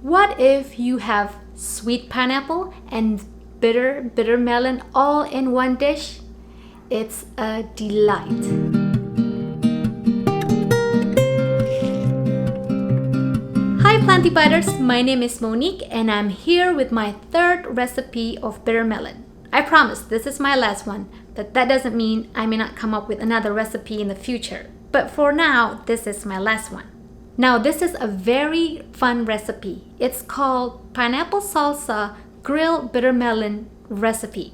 What if you have sweet pineapple and bitter melon all in one dish? It's a delight. Hi Planty Biters, my name is Monique and I'm here with my third recipe of bitter melon. I promise this is my last one, but that doesn't mean I may not come up with another recipe in the future. But for now, this is my last one. Now this is a very fun recipe. It's called pineapple salsa grilled bitter melon recipe.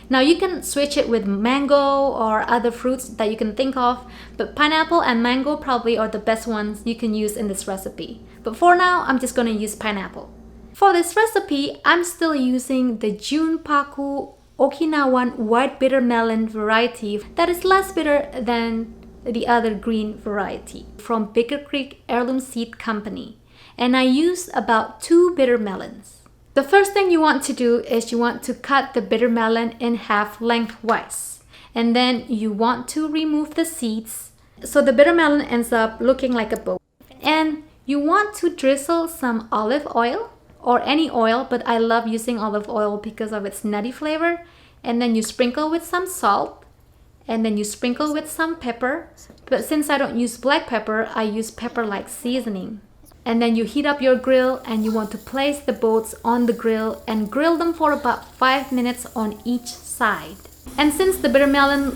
Now you can switch it with mango or other fruits that you can think of, but pineapple and mango probably are the best ones you can use in this recipe. But for now, I'm just going to use pineapple. For this recipe, I'm still using the Junpaku Okinawan white bitter melon variety that is less bitter than the other green variety from Baker Creek Heirloom Seed Company. And I use about 2 bitter melons. The first thing you want to do is you want to cut the bitter melon in half lengthwise. And then you want to remove the seeds so the bitter melon ends up looking like a bow. And you want to drizzle some olive oil or any oil, but I love using olive oil because of its nutty flavor. And then you sprinkle with some salt. And then you sprinkle with some pepper. But since I don't use black pepper, I use pepper-like seasoning. And then you heat up your grill and you want to place the boats on the grill and grill them for about 5 minutes on each side. And since the bitter melon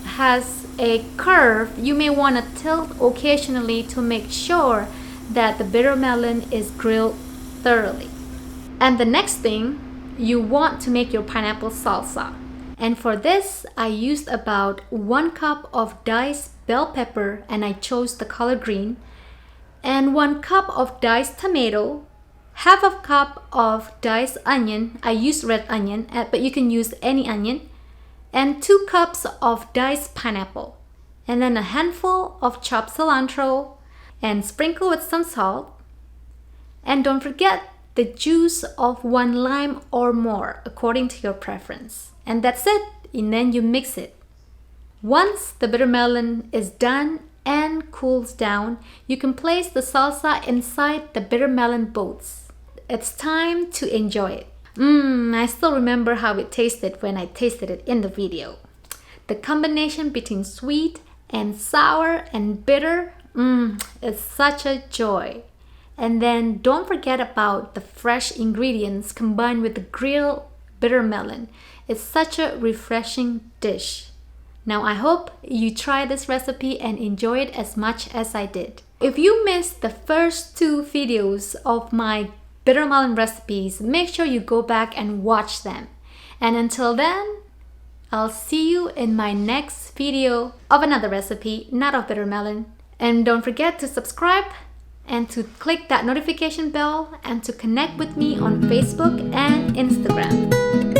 has a curve, you may want to tilt occasionally to make sure that the bitter melon is grilled thoroughly. And the next thing, you want to make your pineapple salsa. And for this, I used about 1 cup of diced bell pepper and I chose the color green, and 1 cup of diced tomato, half a cup of diced onion, I used red onion, but you can use any onion, and 2 cups of diced pineapple, and then a handful of chopped cilantro, and sprinkle with some salt. And don't forget the juice of 1 lime or more according to your preference. And that's it, and then you mix it. Once the bitter melon is done and cools down, you can place the salsa inside the bitter melon boats. It's time to enjoy it. I still remember how it tasted when I tasted it in the video. The combination between sweet and sour and bitter, is such a joy. And then don't forget about the fresh ingredients combined with the grilled bitter melon. It's such a refreshing dish. Now I hope you try this recipe and enjoy it as much as I did. If you missed the first 2 videos of my bitter melon recipes, make sure you go back and watch them. And until then, I'll see you in my next video of another recipe, not of bitter melon. And don't forget to subscribe and to click that notification bell and to connect with me on Facebook and Instagram.